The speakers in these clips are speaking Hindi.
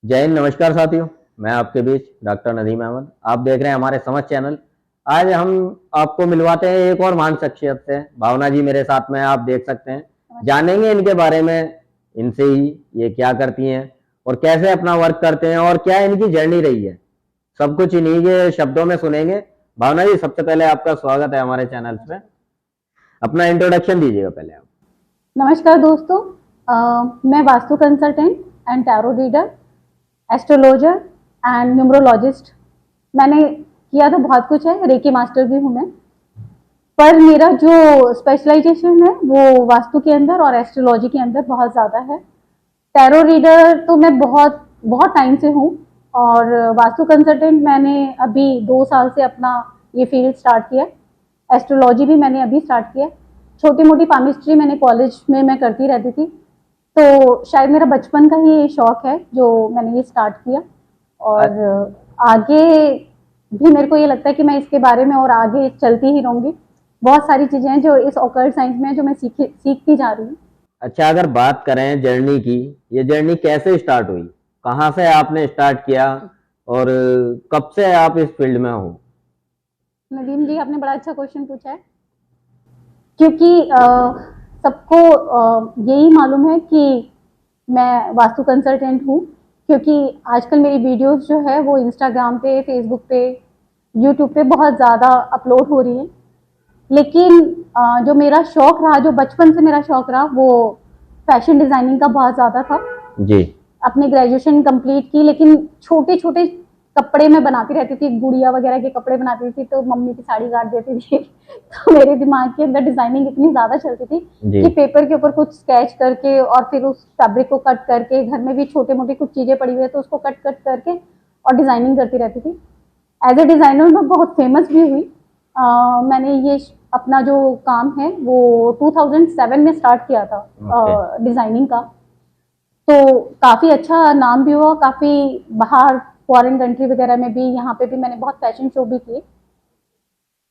जय हिंद। नमस्कार साथियों, मैं आपके बीच डॉक्टर नदीम अहमद। आप देख रहे हैं हमारे समझ चैनल। आज हम आपको मिलवाते हैं एक और महान शख्सियत से। भावना जी मेरे साथ में, आप देख सकते हैं। जानेंगे इनके बारे में, इनसे ही ये क्या करती हैं और कैसे अपना वर्क करते हैं और क्या इनकी जर्नी रही है, सब कुछ इन्हीं के शब्दों में सुनेंगे। भावना जी, सबसे पहले आपका स्वागत है हमारे चैनल पे। अपना इंट्रोडक्शन दीजिएगा पहले आप। नमस्कार दोस्तों। मैं vastu consultant and tarot reader, astrologer and numerologist. मैंने किया तो बहुत कुछ है, रेकी मास्टर भी हूँ मैं। पर मेरा जो स्पेशलाइजेशन है वो वास्तु के अंदर और एस्ट्रोलॉजी के अंदर बहुत ज़्यादा है। टैरो रीडर तो मैं बहुत बहुत टाइम से हूँ, और वास्तु कंसल्टेंट मैंने अभी 2 साल से अपना ये फील्ड स्टार्ट किया। एस्ट्रोलॉजी भी मैंने अभी स्टार्ट किया। छोटी मोटी पामिस्ट्री मैंने कॉलेज में मैं करती रहती थी, तो शायद मेरा बचपन का ही शौक है जो मैंने ये स्टार्ट किया। और आगे भी मेरे को ये लगता है कि मैं इसके बारे में और आगे चलती ही रहूँगी। बहुत सारी चीज़ें हैं जो इस ऑकल्ट साइंस में है जो मैं सीखती जा रही हूँ। अच्छा, अगर बात करें जर्नी की, ये जर्नी कैसे स्टार्ट हुई, कहाँ से आपने स्टार्ट किया और कब से आप इस फील्ड में हो? नदीम जी, आपने बड़ा अच्छा क्वेश्चन पूछा है, क्योंकि सबको यही मालूम है कि मैं वास्तु कंसल्टेंट हूँ। क्योंकि आजकल मेरी वीडियोस जो है वो इंस्टाग्राम पे, फेसबुक पे, यूट्यूब पे बहुत ज़्यादा अपलोड हो रही है। लेकिन जो मेरा शौक रहा, जो बचपन से मेरा शौक रहा, वो फैशन डिज़ाइनिंग का बहुत ज़्यादा था। जी। अपनी ग्रेजुएशन कंप्लीट की, लेकिन छोटे छोटे कपड़े मैं बनाती रहती थी, गुड़िया वगैरह के कपड़े बनाती थी, तो मम्मी की साड़ी काट देती थी। तो मेरे दिमाग के अंदर डिजाइनिंग इतनी ज्यादा चलती थी जी। कि पेपर के ऊपर कुछ स्केच करके और फिर उस फैब्रिक को कट करके, घर में भी छोटे मोटे कुछ चीजें पड़ी हुई है तो उसको कट कट करके और डिजाइनिंग करती रहती थी। एज ए डिजाइनर मैं बहुत फेमस भी हुई। मैंने ये अपना जो काम है वो 2007 में स्टार्ट किया था, डिजाइनिंग का। तो काफ़ी अच्छा नाम भी हुआ, काफ़ी बाहर फॉरेन कंट्री वगैरह में भी, यहाँ पे भी मैंने बहुत फैशन शो भी किए।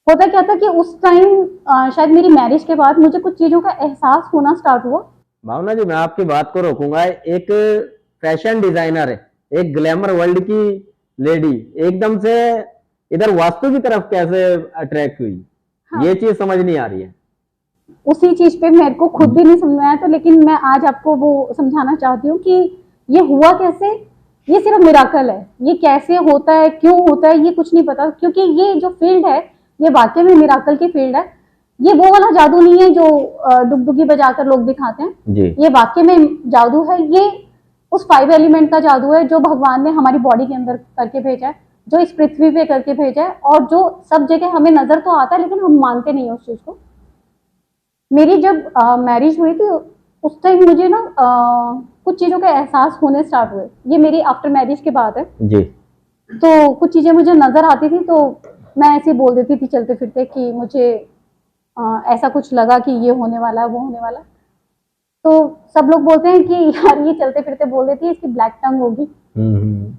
होता क्या था कि उस टाइम शायद मेरी मैरिज के बाद मुझे कुछ चीज़ों का एहसास होना स्टार्ट हुआ। भावना जी, मैं आपकी बात को रोकूंगा। एक फैशन डिजाइनर है, एक ग्लैमर वर्ल्ड की लेडी, एकदम से इधर वास्तु की तरफ कैसे अट्रैक्ट हुई? हाँ, ये चीज समझ नहीं आ रही है। उसी चीज़ पे मेरे को खुद भी नहीं समझ में आया था, लेकिन मैं आज आपको वो समझाना चाहती हूँ कि ये हुआ कैसे। ये सिर्फ मिराकल है, ये कैसे होता है, क्यों होता है, ये कुछ नहीं पता। क्योंकि ये जो फील्ड है ये वाकई में मिराकल की फील्ड है। ये वो वाला जादू नहीं है जो डुगडुगी बजाकर लोग दिखाते हैं। जी। ये वाकई में जादू है। ये उस 5 एलिमेंट का जादू है जो भगवान ने हमारी बॉडी के अंदर करके भेजा है, जो इस पृथ्वी पे करके भेजा है, और जो सब जगह हमें नजर तो आता है लेकिन हम मानते नहीं है उस चीज को। मेरी जब मैरिज हुई थी उस टाइम मुझे ना कुछ चीज़ों का एहसास होने स्टार्ट हुए। ये मेरी आफ्टर मैरिज के बाद है। जी। तो कुछ चीज़ें मुझे नज़र आती थी, तो मैं ऐसे बोल देती थी चलते फिरते कि मुझे ऐसा कुछ लगा कि ये होने वाला है, वो होने वाला है। तो सब लोग बोलते हैं कि यार ये चलते फिरते बोल देती है, इसकी ब्लैक टंग होगी। हम्म।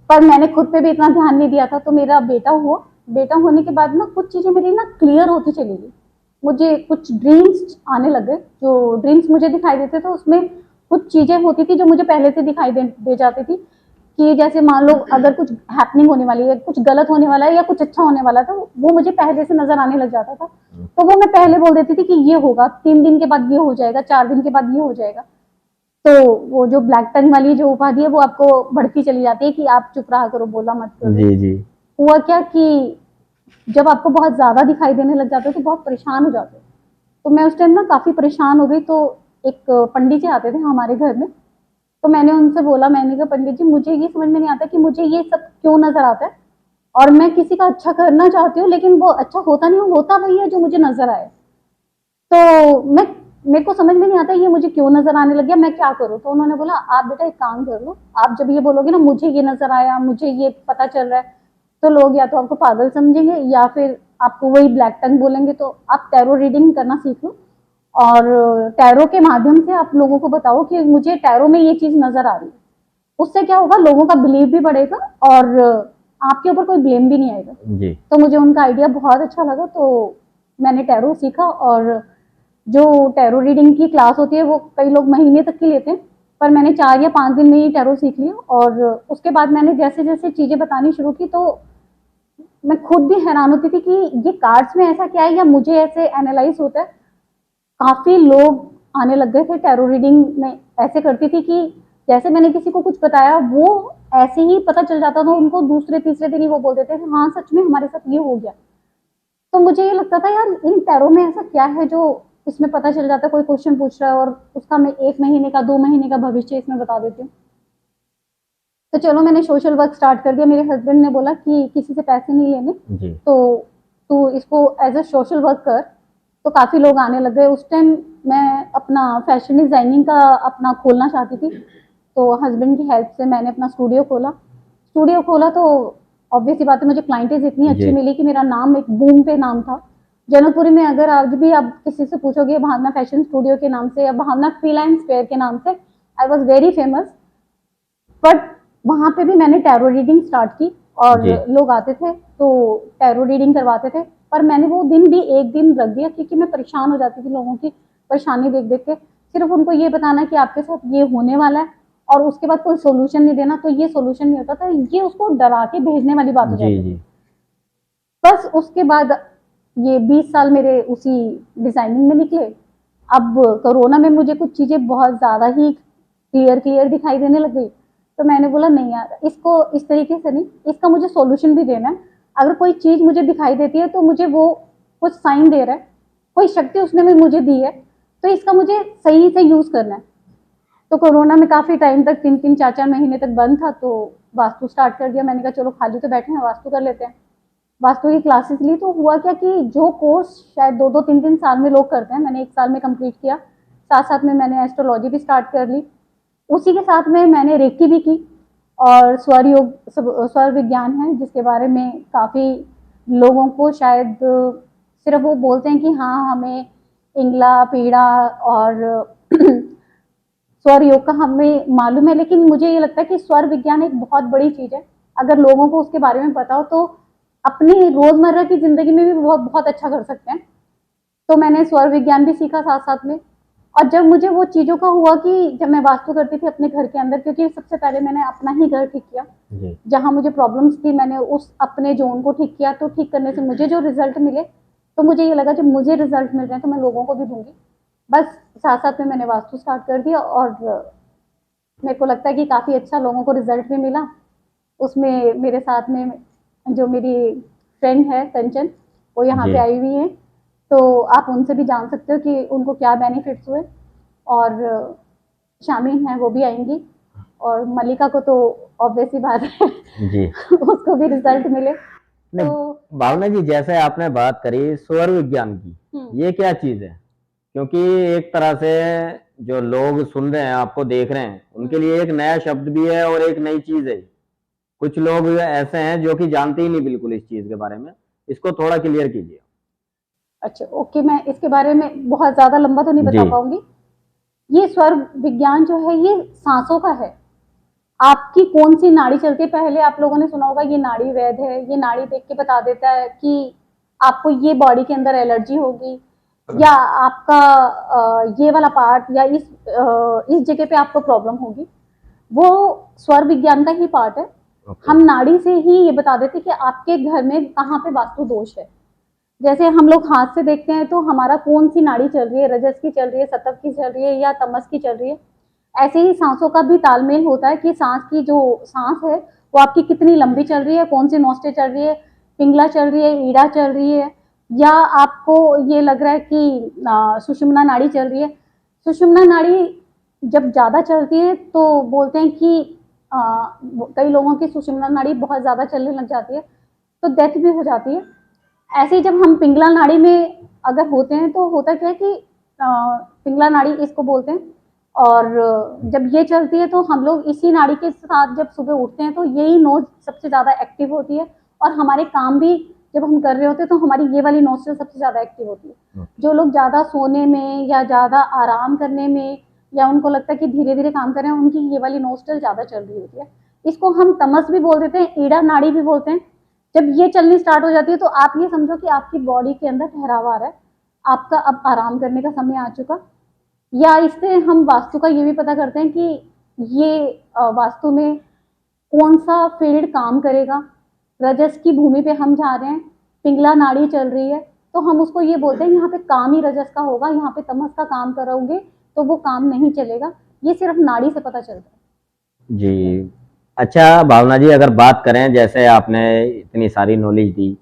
पर मैंने खुद पे भी इतना ध्यान नहीं दिया था। तो मेरा बेटा हुआ। बेटा होने के बाद ना कुछ चीज़ें मेरी ना क्लियर होती चली गई। मुझे कुछ ड्रीम्स आने लगे। जो ड्रीम्स मुझे दिखाई देते थे उसमें कुछ चीज़ें होती थी जो मुझे पहले से दिखाई दे जाती थी। कि जैसे मान लो अगर कुछ हैपनिंग होने वाली है, कुछ गलत होने वाला है या कुछ अच्छा होने वाला था, वो मुझे पहले से नजर आने लग जाता था। तो वो मैं पहले बोल देती थी कि ये होगा, 3 दिन के बाद ये हो जाएगा, 4 दिन के बाद ये हो जाएगा। तो वो जो ब्लैक टंग वाली जो उपाधि है वो आपको बढ़ती चली जाती है कि आप चुप रहा करो, बोला मत करो। जी। जी। हुआ क्या कि जब आपको बहुत ज्यादा दिखाई देने लग जाते हो तो बहुत परेशान हो जाते हो। तो मैं उस टाइम ना काफी परेशान हो गई। तो एक पंडित जी आते थे हमारे घर में। तो मैंने उनसे बोला, मैंने कहा पंडित जी मुझे ये समझ में नहीं आता कि मुझे ये सब क्यों नजर आता है, और मैं किसी का अच्छा करना चाहती हूँ लेकिन वो अच्छा होता नहीं, होता वही है जो मुझे नजर आए। तो मैं मेरे को समझ में नहीं आता ये मुझे क्यों नजर आने लग गया, मैं क्या करूँ। तो उन्होंने बोला आप बेटा एक काम कर लो, आप जब ये बोलोगे ना मुझे ये नजर आया, मुझे ये पता चल रहा है, तो लोग या तो आपको पागल समझेंगे या फिर आपको वही ब्लैक टंग बोलेंगे। तो आप टैरो रीडिंग करना सीख लो, और टैरो के माध्यम से आप लोगों को बताओ कि मुझे टैरो में ये चीज नजर आ रही है। उससे क्या होगा, लोगों का बिलीव भी बढ़ेगा और आपके ऊपर कोई ब्लेम भी नहीं आएगा। जी। तो मुझे उनका आइडिया बहुत अच्छा लगा। तो मैंने टैरो सीखा, और जो टैरो रीडिंग की क्लास होती है वो कई लोग महीने तक की लेते हैं। पर मैंने 4 या 5 दिन में ही टैरो सीख लिया। और उसके बाद मैंने जैसे जैसे चीजें बतानी शुरू की तो मैं खुद भी हैरान होती थी कि ये कार्ड्स में ऐसा क्या है या मुझे ऐसे एनालाइज होता है। काफी लोग आने लग गए थे टैरो रीडिंग में। ऐसे करती थी कि जैसे मैंने किसी को कुछ बताया वो ऐसे ही पता चल जाता था उनको, दूसरे तीसरे दिन ही वो बोल देते थे हाँ सच में हमारे साथ ये हो गया। तो मुझे ये लगता था यार इन टैरो में ऐसा क्या है जो इसमें पता चल जाता है, कोई क्वेश्चन पूछ रहा है और उसका मैं 1 महीने का 2 महीने का भविष्य इसमें बता देती हूँ। तो चलो मैंने सोशल वर्क स्टार्ट कर दिया। मेरे हस्बैंड ने बोला कि किसी से पैसे नहीं लेने, जी तो तू इसको एज अ सोशल वर्क कर। तो काफी लोग आने लग गए। उस टाइम मैं अपना फैशन डिजाइनिंग का अपना खोलना चाहती थी, तो हस्बैंड की हेल्प से मैंने अपना स्टूडियो खोला। तो ऑब्वियसली बात है मुझे क्लाइंटेज इतनी अच्छी जी मिली कि मेरा नाम एक बूम पे नाम था जनकपुरी में। अगर आज भी आप किसी से पूछोगे भावना फैशन स्टूडियो के नाम से या भावना फ्रीलांस फेयर के नाम से, I was very famous. But वहां पे भी मैंने टैरो रीडिंग स्टार्ट की और जी लोग आते थे तो टैरो रीडिंग करवाते थे। पर मैंने वो दिन भी एक दिन रख दिया क्योंकि मैं परेशान हो जाती थी लोगों की परेशानी देख देख के। सिर्फ उनको ये बताना कि आपके साथ ये होने वाला है और उसके बाद कोई सोल्यूशन नहीं देना, तो ये सोल्यूशन नहीं होता था, ये उसको डरा के भेजने वाली बात हो जी जाती जी थी। बस उसके बाद ये 20 साल मेरे उसी डिजाइनिंग में निकले। अब कोरोना में मुझे कुछ चीजें बहुत ज्यादा ही क्लियर दिखाई देने लग गई। तो मैंने बोला नहीं यार इसको इस तरीके से नहीं, इसका मुझे सॉल्यूशन भी देना है। अगर कोई चीज मुझे दिखाई देती है तो मुझे वो कुछ साइन दे रहा है, कोई शक्ति उसने भी मुझे दी है, तो इसका मुझे सही से यूज करना है। तो कोरोना में काफी टाइम तक 3-4 महीने तक बंद था, तो वास्तु स्टार्ट कर दिया। मैंने कहा चलो खाली तो बैठे हैं वास्तु कर लेते हैं। वास्तु की क्लासेस ली तो हुआ क्या कि जो कोर्स शायद 2-3 साल में लोग करते हैं मैंने 1 साल में कंप्लीट किया। साथ साथ में मैंने एस्ट्रोलॉजी भी स्टार्ट कर ली, उसी के साथ में मैंने रेकी भी की। और स्वर योग स्वर विज्ञान है जिसके बारे में काफ़ी लोगों को शायद सिर्फ वो बोलते हैं कि हाँ हमें इंगला पीड़ा और स्वर योग का हमें मालूम है, लेकिन मुझे ये लगता है कि स्वर विज्ञान एक बहुत बड़ी चीज़ है। अगर लोगों को उसके बारे में पता हो तो अपनी रोजमर्रा की जिंदगी में भी बहुत बहुत अच्छा कर सकते हैं। तो मैंने स्वर विज्ञान भी सीखा साथ साथ में। और जब मुझे वो चीज़ों का हुआ कि जब मैं वास्तु करती थी अपने घर के अंदर, क्योंकि सबसे पहले मैंने अपना ही घर ठीक किया, जी जहाँ मुझे प्रॉब्लम्स थी मैंने उस अपने जोन को ठीक किया। तो ठीक करने से मुझे जो रिजल्ट मिले तो मुझे ये लगा जब मुझे रिजल्ट मिल रहे हैं तो मैं लोगों को भी दूंगी। बस साथ साथ में मैंने वास्तु स्टार्ट कर दिया और मेरे को लगता है कि काफ़ी अच्छा लोगों को रिजल्ट भी मिला। उसमें मेरे साथ में जो मेरी फ्रेंड है कंचन, वो यहाँ जी पे आई हुई है, तो आप उनसे भी जान सकते हो कि उनको क्या बेनिफिट्स हुए। और शामीन है वो भी आएंगी, और मलिका को तो ऑब्वियस ही बात है जी उसको भी रिजल्ट मिले। नहीं, तो भावना जी जैसे आपने बात करी स्वर विज्ञान की, ये क्या चीज है? क्योंकि एक तरह से जो लोग सुन रहे हैं आपको देख रहे हैं उनके लिए एक नया शब्द भी है और एक नई चीज है। कुछ लोग ऐसे हैं जो कि जानते ही नहीं बिल्कुल इस चीज के बारे में, इसको थोड़ा क्लियर कीजिए। अच्छा ओके, मैं इसके बारे में बहुत ज़्यादा लंबा तो नहीं जी बता पाऊंगी। ये स्वर विज्ञान जो है ये सांसों का है। आपकी कौन सी नाड़ी चलती है, पहले आप लोगों ने सुना होगा ये नाड़ी वैद है, ये नाड़ी देख के बता देता है कि आपको ये बॉडी के अंदर एलर्जी होगी या आपका ये वाला पार्ट या इस जगह पे आपको प्रॉब्लम होगी। वो स्वर विज्ञान का ही पार्ट है। ओके हम नाड़ी से ही ये बता देते कि आपके घर में कहाँ पे वास्तु दोष है। जैसे हम लोग हाथ से देखते हैं तो हमारा कौन सी नाड़ी चल रही है, रजस की चल रही है, सतव की चल रही है या तमस की चल रही है। ऐसे ही सांसों का भी तालमेल होता है कि सांस की जो सांस है वो आपकी कितनी लंबी चल रही है, कौन सी नोस्टे चल रही है, पिंगला चल रही है, ईड़ा चल रही है, या आपको ये लग रहा है कि सुषुम्ना नाड़ी चल रही है। सुषुम्ना नाड़ी जब ज़्यादा चलती है तो बोलते हैं कि कई लोगों की सुषुम्ना नाड़ी बहुत ज़्यादा चलने लग जाती है तो डेथ भी हो जाती है। ऐसे ही जब हम पिंगला नाड़ी में अगर होते हैं तो होता क्या है कि पिंगला नाड़ी इसको बोलते हैं, और जब ये चलती है तो हम लोग इसी नाड़ी के साथ जब सुबह उठते हैं तो यही नोज सबसे ज़्यादा एक्टिव होती है, और हमारे काम भी जब हम कर रहे होते हैं तो हमारी ये वाली नोस्ट्रल सबसे ज़्यादा एक्टिव होती है। जो लोग ज़्यादा सोने में या ज़्यादा आराम करने में या उनको लगता है कि धीरे धीरे काम कर रहे हैं, उनकी ये वाली नोस्ट्रल ज़्यादा चल रही होती है। इसको हम तमस भी बोल देते हैं, ईड़ा नाड़ी भी बोलते हैं। जब ये चलनी स्टार्ट हो जाती है तो आप ये समझो कि आपकी बॉडी के अंदर ठहराव आ रहा है, आपका अब आराम करने का समय आ चुका। या इससे हम वास्तु का ये भी पता करते हैं कि ये वास्तु में कौन सा फील्ड काम करेगा। रजस की भूमि पे हम जा रहे हैं, पिंगला नाड़ी चल रही है, तो हम उसको ये बोलते हैं यहाँ पे काम ही रजस का होगा, यहाँ पे तमस का काम करोगे तो वो काम नहीं चलेगा। ये सिर्फ नाड़ी से पता चलता है। जी। अच्छा भावना जी, अगर बात करें, जैसे आपने इतनी सारी नॉलेज दी,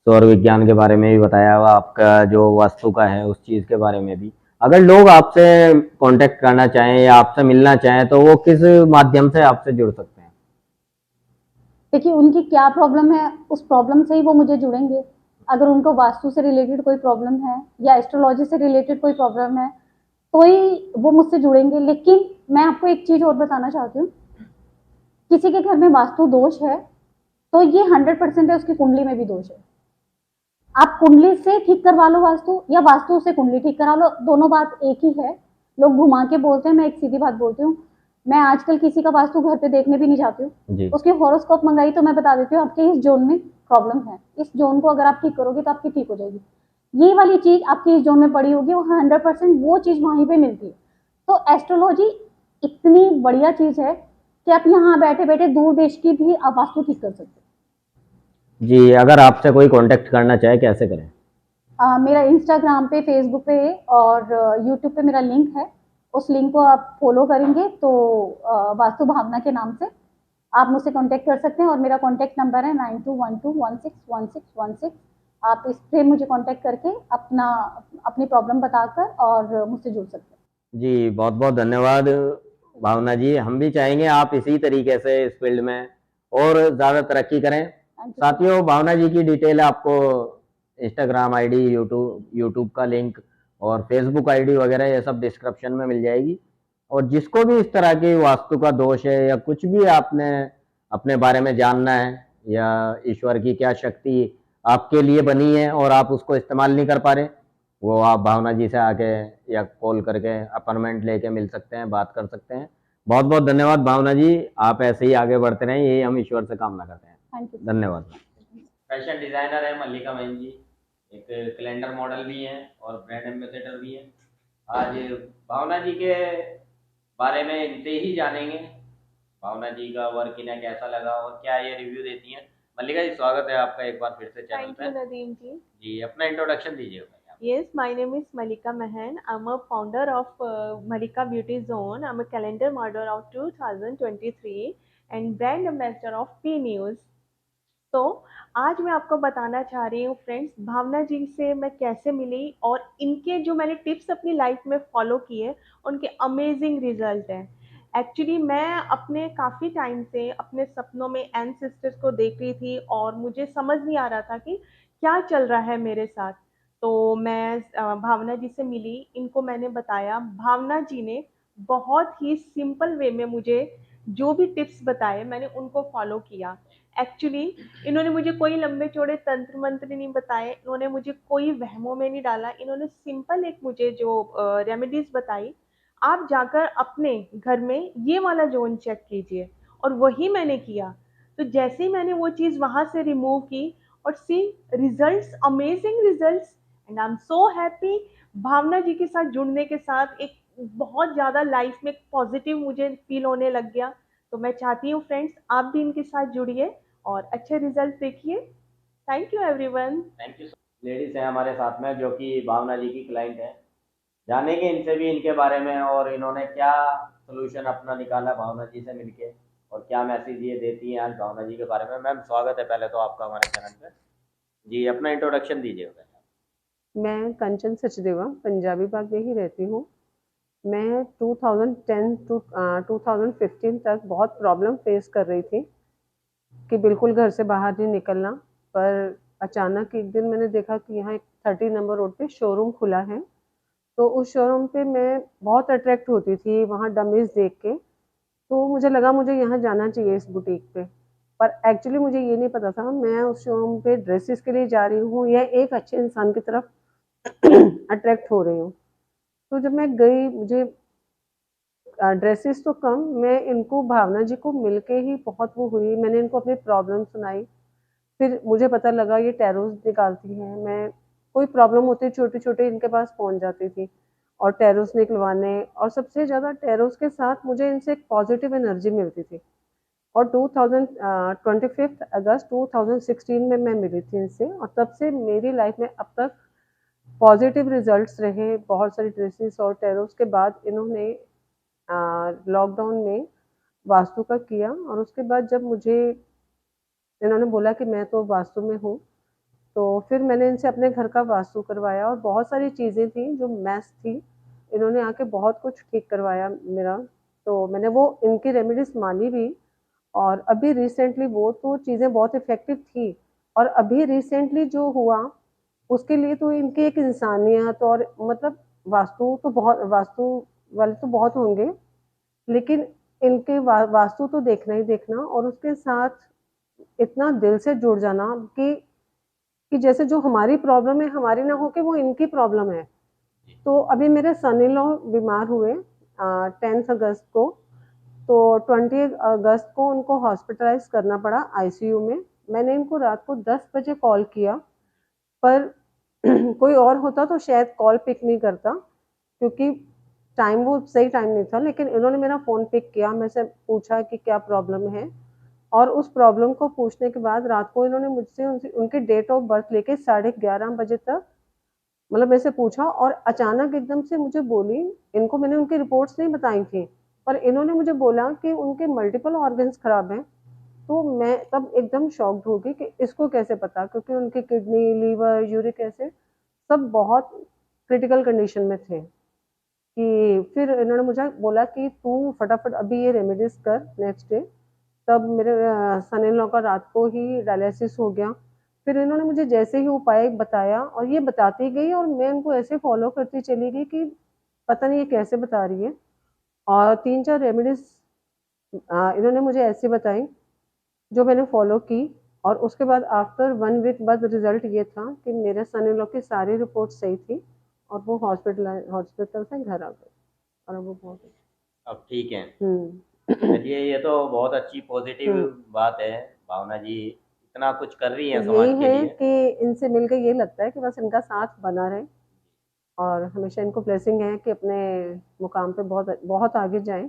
सौर विज्ञान के बारे में भी बताया हुआ, आपका जो वास्तु का है उस चीज़ के बारे में भी, अगर लोग आपसे कांटेक्ट करना चाहें या आपसे मिलना चाहें तो वो किस माध्यम से आपसे जुड़ सकते हैं? देखिए उनकी क्या प्रॉब्लम है, उस प्रॉब्लम से ही वो मुझे जुड़ेंगे। अगर उनको वास्तु से रिलेटेड कोई प्रॉब्लम है या एस्ट्रोलॉजी से रिलेटेड कोई प्रॉब्लम है तो ही वो मुझसे जुड़ेंगे। लेकिन मैं आपको एक चीज और बताना चाहती हूँ, किसी के घर में वास्तु दोष है तो ये 100% है उसकी कुंडली में भी दोष है। आप कुंडली से ठीक करवा लो वास्तु, या वास्तु से कुंडली ठीक करा लो, दोनों बात एक ही है। लोग घुमा के बोलते हैं, मैं एक सीधी बात बोलती हूँ। मैं आजकल किसी का वास्तु घर पे देखने भी नहीं जाती हूँ। जी। उसकी हॉरोस्कोप मंगाई तो मैं बता देती हूँ आपके इस जोन में प्रॉब्लम है, इस जोन को अगर आप ठीक करोगे तो आपकी ठीक हो जाएगी। ये वाली चीज आपकी इस जोन में पड़ी होगी, वो 100% वो चीज वहीं पे मिलती है। तो एस्ट्रोलॉजी इतनी बढ़िया चीज है कि आप यहाँ बैठे बैठे दूर देश की भी आप वास्तु ठीक कर सकते हो। जी, अगर आपसे कोई कांटेक्ट करना चाहे कैसे करें? मेरा इंस्टाग्राम पे, फेसबुक पे और यूट्यूब पे मेरा लिंक है। उस लिंक को आप फॉलो करेंगे तो वास्तु भावना के नाम से आप मुझसे कांटेक्ट कर सकते हैं। और मेरा कांटेक्ट नंबर है 9212161616। आप इस पे मुझे कांटेक्ट करके अपनी प्रॉब्लम बताकर और मुझसे जुड़ सकते हैं। जी, बहुत बहुत धन्यवाद भावना जी। हम भी चाहेंगे आप इसी तरीके से इस फील्ड में और ज़्यादा तरक्की करें। Thank you. साथियों, भावना जी की डिटेल आपको इंस्टाग्राम आईडी, यूट्यूब का लिंक और फेसबुक आईडी वगैरह ये सब डिस्क्रिप्शन में मिल जाएगी। और जिसको भी इस तरह की वास्तु का दोष है या कुछ भी आपने अपने बारे में जानना है या ईश्वर की क्या शक्ति आपके लिए बनी है और आप उसको इस्तेमाल नहीं कर पा रहे, वो आप भावना जी से आके या कॉल करके अपॉइंटमेंट लेके मिल सकते हैं, बात कर सकते हैं। बहुत बहुत धन्यवाद भावना जी, आप ऐसे ही आगे बढ़ते रहें, यही हम ईश्वर से कामना करते हैं। Thank you. धन्यवाद। फैशन डिजाइनर है मल्लिका बहन जी, एक कैलेंडर मॉडल भी हैं और ब्रांड एम्बेसडर भी हैं। आज भावना जी के बारे में इनसे ही जानेंगे, भावना जी का वर्क इन्हें कैसा लगा और क्या ये रिव्यू देती हैं। मल्लिका जी, स्वागत है आपका एक बार फिर से चैनल Thank पे। you, Nadeem ji. जी, अपना इंट्रोडक्शन दीजिए भाई आप। Yes, my name is Malika Mahan. I'm a founder of Malika Beauty Zone. I'm a calendar model of 2023 and brand ambassador of P News. तो आज मैं आपको बताना चाह रही हूँ फ्रेंड्स, भावना जी से मैं कैसे मिली और इनके जो मैंने टिप्स अपनी लाइफ में फॉलो किए उनके अमेजिंग रिजल्ट हैं। एक्चुअली मैं अपने काफ़ी टाइम से अपने सपनों में एंसेस्टर्स को देख रही थी और मुझे समझ नहीं आ रहा था कि क्या चल रहा है मेरे साथ। तो मैं भावना जी से मिली, इनको मैंने बताया, भावना जी ने बहुत ही सिंपल वे में मुझे जो भी टिप्स बताए मैंने उनको फॉलो किया। एक्चुअली इन्होंने मुझे कोई लंबे चौड़े तंत्र मंत्र नहीं बताए, इन्होंने मुझे कोई वहमों में नहीं डाला, इन्होंने सिंपल एक मुझे जो रेमेडीज बताई, आप जाकर अपने घर में ये वाला जोन चेक कीजिए, और वही मैंने किया। तो जैसे ही मैंने वो चीज़ वहाँ से रिमूव की और see results, amazing results, and I am so happy. Bhavna ji के साथ जुड़ने के साथ एक बहुत ज़्यादा लाइफ में पॉजिटिव मुझे फील होने लग गया। तो मैं चाहती हूँ फ्रेंड्स आप भी इनके साथ जुड़िए और अच्छे रिजल्ट देखिए। Thank you everyone. Thank you. Ladies हैं हमारे साथ में जो कि भावना जी की क्लाइंट है, जानेंगे इनसे भी इनके बारे में और इन्होंने क्या सोल्यूशन अपना निकाला भावना जी से मिलके और क्या मैसेज ये देती हैं आज भावना जी के बारे में। मैम स्वागत है पहले तो आपका हमारे चैनल पे। जी, अपना इंट्रोडक्शन दीजिए। मैं कंचन सचदेवा पंजाबी बाग में ही रहती हूँ। मैं 2010 टू 2015 तक बहुत प्रॉब्लम फेस कर रही थी कि बिल्कुल घर से बाहर नहीं निकलना, पर अचानक एक दिन मैंने देखा कि यहाँ एक 30 नंबर रोड पे शोरूम खुला है। तो उस शोरूम पे मैं बहुत अट्रैक्ट होती थी वहाँ डमीज़ देख के, तो मुझे लगा मुझे यहाँ जाना चाहिए इस बुटीक पे। पर एक्चुअली मुझे ये नहीं पता था मैं उस शोरूम पे ड्रेसेस के लिए जा रही हूँ या एक अच्छे इंसान की तरफ अट्रैक्ट हो रही हूँ। तो जब मैं गई, मुझे ड्रेसेस तो कम, मैं इनको भावना जी को मिलके ही बहुत वो हुई। मैंने इनको अपनी प्रॉब्लम सुनाई, फिर मुझे पता लगा ये टैरोज निकालती हैं। मैं कोई प्रॉब्लम होती छोटे छोटे इनके पास पहुंच जाती थी। और टैरोस निकलवाने, और सबसे ज़्यादा टैरोस के साथ मुझे इनसे एक पॉजिटिव एनर्जी मिलती थी। और 25 अगस्त 2016 में मैं मिली थी इनसे, और तब से मेरी लाइफ में अब तक पॉजिटिव रिजल्ट्स रहे। बहुत सारी ट्रेसिस और टैरोस के बाद इन्होंने लॉकडाउन में वास्तु का किया, और उसके बाद जब मुझे इन्होंने बोला कि मैं तो वास्तु में हूँ, तो फिर मैंने इनसे अपने घर का वास्तु करवाया, और बहुत सारी चीज़ें थी जो मैस थी, इन्होंने आके बहुत कुछ ठीक करवाया मेरा। तो मैंने वो इनकी रेमेडीज मानी भी, और अभी रिसेंटली वो तो चीज़ें बहुत इफ़ेक्टिव थी, और अभी रिसेंटली जो हुआ उसके लिए तो इनकी एक इंसानियत, और मतलब वास्तु वाले तो बहुत होंगे, लेकिन इनके वास्तु तो देखना ही देखना, और उसके साथ इतना दिल से जुड़ जाना कि जैसे जो हमारी प्रॉब्लम है हमारी ना हो के वो इनकी प्रॉब्लम है। तो अभी मेरे सन इन लॉ बीमार हुए 10 अगस्त को, तो 20 अगस्त को उनको हॉस्पिटलाइज करना पड़ा आईसीयू में। मैंने इनको रात को 10 बजे कॉल किया, पर कोई और होता तो शायद कॉल पिक नहीं करता, क्योंकि टाइम वो सही टाइम नहीं था, लेकिन इन्होंने मेरा फ़ोन पिक किया, मेरे से पूछा कि क्या प्रॉब्लम है, और उस प्रॉब्लम को पूछने के बाद रात को इन्होंने मुझसे उनके डेट ऑफ बर्थ लेके 11:30 बजे तक मतलब मेरे से पूछा, और अचानक एकदम से मुझे बोली, इनको मैंने उनकी रिपोर्ट्स नहीं बताई थी, पर इन्होंने मुझे बोला कि उनके मल्टीपल ऑर्गन्स खराब हैं। तो मैं तब एकदम शॉक्ड हो गई कि इसको कैसे पता, क्योंकि उनकी किडनी, लीवर, यूरिक एसिड सब बहुत क्रिटिकल कंडीशन में थे। कि फिर इन्होंने मुझे बोला कि तू फटाफट अभी ये रेमेडीज कर नेक्स्ट डे। तब मेरे सन इन लॉ का रात को ही डायलिसिस हो गया। फिर इन्होंने मुझे जैसे ही उपाय बताया, और ये बताती गई, और मैं उनको ऐसे फॉलो करती चली गई कि पता नहीं ये कैसे बता रही है। और 3-4 रेमेडीज इन्होंने मुझे ऐसी बताई जो मैंने फॉलो की, और उसके बाद आफ्टर 1 वीक बाद रिजल्ट ये था कि मेरे सन इन लॉ की सारी रिपोर्ट सही थी, और वो हॉस्पिटल से घर आ गए, और अब वो बहुत अब ठीक है। हम्म। चलिए, ये तो बहुत अच्छी पॉजिटिव बात है। भावना जी इतना कुछ कर रही हैं समाज यही के है लिए। कि इनसे मिलकर ये लगता है कि बस इनका साथ बना रहे, और हमेशा इनको ब्लेसिंग है कि अपने मुकाम पे बहुत बहुत आगे जाएं।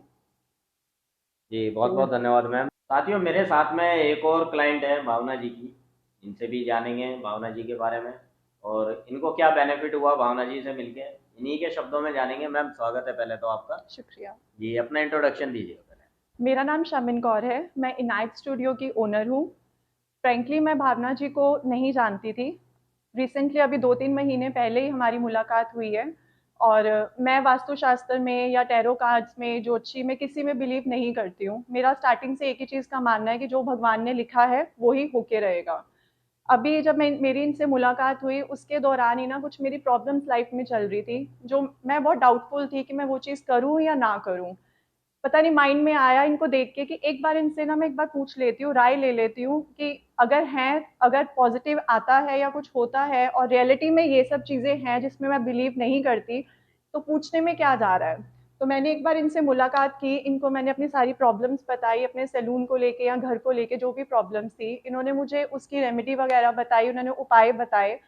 जी, बहुत बहुत धन्यवाद मैम। साथियों, मेरे साथ में एक और क्लाइंट है भावना जी की, इनसे भी जानेंगे भावना जी के बारे में, और इनको क्या बेनिफिट हुआ भावना जी से मिलके, इन्हीं के शब्दों में जानेंगे। मैम, स्वागत है पहले तो आपका। शुक्रिया। जी, अपना इंट्रोडक्शन दीजिए पहले। मेरा नाम शमिन कौर है, मैं इनायत स्टूडियो की ओनर हूँ। फ्रैंकली मैं भावना जी को नहीं जानती थी। रिसेंटली अभी 2-3 महीने पहले ही हमारी मुलाकात हुई है, और मैं वास्तुशास्त्र में या टैरो कार्ड्स में, ज्योतिषी में, किसी में बिलीव नहीं करती हूँ। मेरा स्टार्टिंग से एक ही चीज़ का मानना है कि जो भगवान ने लिखा है वो ही होके रहेगा। अभी जब मेरी इनसे मुलाकात हुई उसके दौरान ही ना कुछ मेरी प्रॉब्लम्स लाइफ में चल रही थी, जो मैं बहुत डाउटफुल थी कि मैं वो चीज़ करूँ या ना करूँ। पता नहीं माइंड में आया इनको देख के कि एक बार इनसे ना मैं एक बार पूछ लेती हूँ, राय ले लेती हूँ कि अगर पॉजिटिव आता है या कुछ होता है और रियलिटी में ये सब चीज़ें हैं जिसमें मैं बिलीव नहीं करती, तो पूछने में क्या जा रहा है। तो मैंने एक बार इनसे मुलाकात की, इनको मैंने अपनी सारी प्रॉब्लम्स बताई, अपने सैलून को लेके या घर को लेके जो भी प्रॉब्लम्स थी, इन्होंने मुझे उसकी रेमेडी वगैरह बताई, उन्होंने उपाय बताए,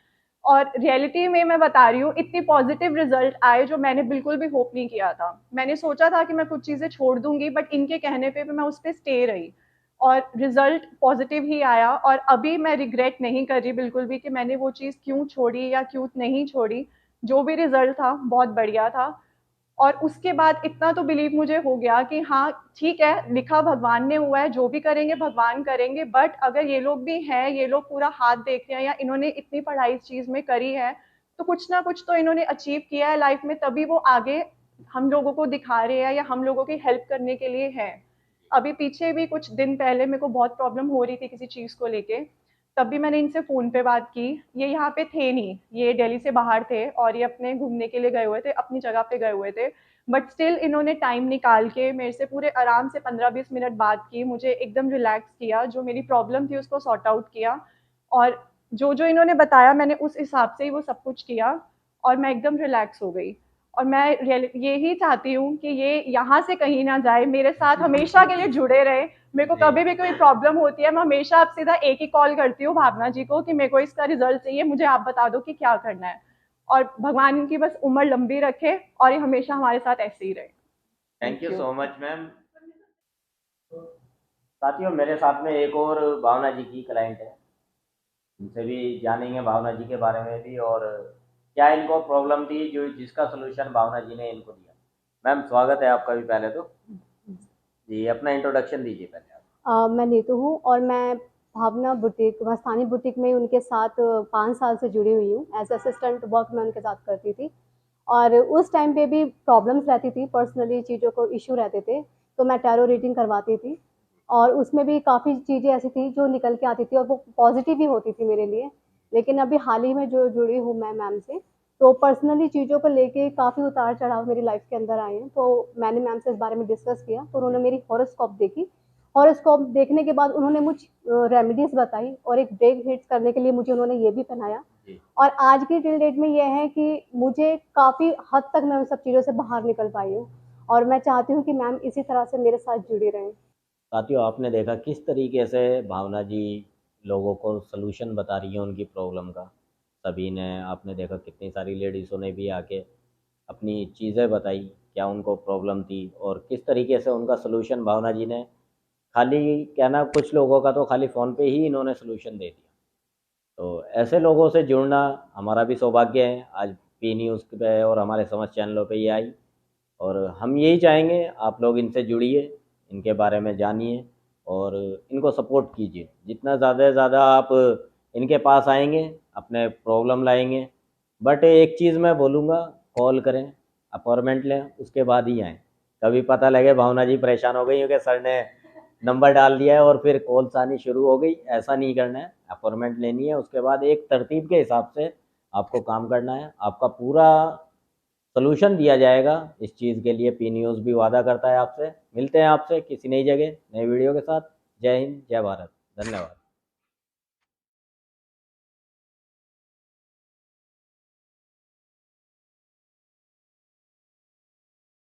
और रियलिटी में मैं बता रही हूँ इतनी पॉजिटिव रिजल्ट आए जो मैंने बिल्कुल भी होप नहीं किया था। मैंने सोचा था कि मैं कुछ चीज़ें छोड़ दूंगी, बट इनके कहने पे मैं उस पर स्टे रही, और रिजल्ट पॉजिटिव ही आया। और अभी मैं रिग्रेट नहीं कर रही बिल्कुल भी कि मैंने वो चीज़ क्यों छोड़ी या क्यों नहीं छोड़ी। जो भी रिजल्ट था बहुत बढ़िया था, और उसके बाद इतना तो बिलीव मुझे हो गया कि हाँ ठीक है, लिखा भगवान ने हुआ है, जो भी करेंगे भगवान करेंगे। बट अगर ये लोग भी हैं, ये लोग पूरा हाथ देख रहे हैं, या इन्होंने इतनी पढ़ाई इस चीज़ में करी है, तो कुछ ना कुछ तो इन्होंने अचीव किया है लाइफ में, तभी वो आगे हम लोगों को दिखा रहे हैं या हम लोगों की हेल्प करने के लिए है। अभी पीछे भी कुछ दिन पहले मेरे को बहुत प्रॉब्लम हो रही थी किसी चीज़ को लेके, तब भी मैंने इनसे फ़ोन पे बात की। ये यहाँ पे थे नहीं, ये दिल्ली से बाहर थे, और ये अपने घूमने के लिए गए हुए थे, अपनी जगह पे गए हुए थे। बट स्टिल इन्होंने टाइम निकाल के मेरे से पूरे आराम से 15-20 मिनट बात की, मुझे एकदम रिलैक्स किया, जो मेरी प्रॉब्लम थी उसको सॉर्ट आउट किया, और जो जो इन्होंने बताया मैंने उस हिसाब से ही वो सब कुछ किया, और मैं एकदम रिलैक्स हो गई। और मैं यही चाहती हूँ कि ये यहाँ से कहीं ना जाए, मेरे साथ हमेशा के लिए जुड़े रहे। मेरे को कभी भी कोई प्रॉब्लम होती है, मैं हमेशा आप सीधा एक ही कॉल करती हूँ भावना जी को कि मेरे को इसका रिजल्ट चाहिए, मुझे आप बता दो कि क्या करना है। और भगवान इनकी बस उम्र लंबी रखे और ये हमेशा हमारे साथ ऐसे ही रहे। Thank you so much ma'am. साथियों, मेरे साथ में एक और भावना जी की क्लाइंट है, इनसे भी जानेंगे भावना जी के बारे में भी और क्या इनको प्रॉब्लम थी जो जिसका सोल्यूशन भावना जी ने इनको दिया। मैम स्वागत है आपका भी। पहले तो जी अपना इंट्रोडक्शन दीजिए पहले आप। मैं नीतू हूँ और मैं भावना बुटीक मस्तानी बुटीक में उनके साथ 5 साल से जुड़ी हुई हूँ। एज असिस्टेंट वर्क मैं उनके साथ करती थी और उस टाइम पे भी प्रॉब्लम्स रहती थी, पर्सनली चीज़ों को इशू रहते थे, तो मैं टैरो रीडिंग करवाती थी और उसमें भी काफ़ी चीज़ें ऐसी थी जो निकल के आती थी और वो पॉजिटिव ही होती थी मेरे लिए। लेकिन अभी हाल ही में जो जुड़ी हूँ मैं मैम से, तो पर्सनली चीज़ों को लेके काफ़ी उतार चढ़ाव मेरी लाइफ के अंदर आए हैं, तो मैंने मैम से इस बारे में डिस्कस किया, तो उन्होंने मेरी हॉरोस्कोप देखी। हॉरोस्कोप देखने के बाद उन्होंने मुझ रेमेडीज बताई और एक ब्रेक हिट्स करने के लिए मुझे उन्होंने ये भी पहनाया और आज की टिल डेट में ये है कि मुझे काफ़ी हद तक मैं उन सब चीज़ों से बाहर निकल पाई हूँ और मैं चाहती हूँ कि मैम इसी तरह से मेरे साथ जुड़ी रहें। साथियों, आपने देखा किस तरीके से भावना जी लोगों को सलूशन बता रही है उनकी प्रॉब्लम का। सभी ने, आपने देखा कितनी सारी लेडीज़ों ने भी आके अपनी चीज़ें बताई, क्या उनको प्रॉब्लम थी और किस तरीके से उनका सलूशन भावना जी ने, खाली कहना कुछ लोगों का तो खाली फ़ोन पे ही इन्होंने सलूशन दे दिया। तो ऐसे लोगों से जुड़ना हमारा भी सौभाग्य है। आज पी न्यूज़ पे और हमारे समझ चैनलों पे ये आई और हम यही चाहेंगे आप लोग इनसे जुड़िए, इनके बारे में जानिए और इनको सपोर्ट कीजिए। जितना ज़्यादा से ज़्यादा आप इनके पास आएंगे, अपने प्रॉब्लम लाएंगे। बट एक चीज़ मैं बोलूँगा, कॉल करें, अपॉइंटमेंट लें, उसके बाद ही आएँ। कभी पता लगे भावना जी परेशान हो गई क्योंकि सर ने नंबर डाल दिया है और फिर कॉल्स आनी शुरू हो गई, ऐसा नहीं करना है। अपॉइंटमेंट लेनी है, उसके बाद एक तरतीब के हिसाब से आपको काम करना है। आपका पूरा सॉल्यूशन दिया जाएगा। इस चीज़ के लिए पी न्यूज़ भी वादा करता है आपसे। मिलते हैं आपसे किसी नई जगह नई वीडियो के साथ। जय हिंद, जय भारत, धन्यवाद।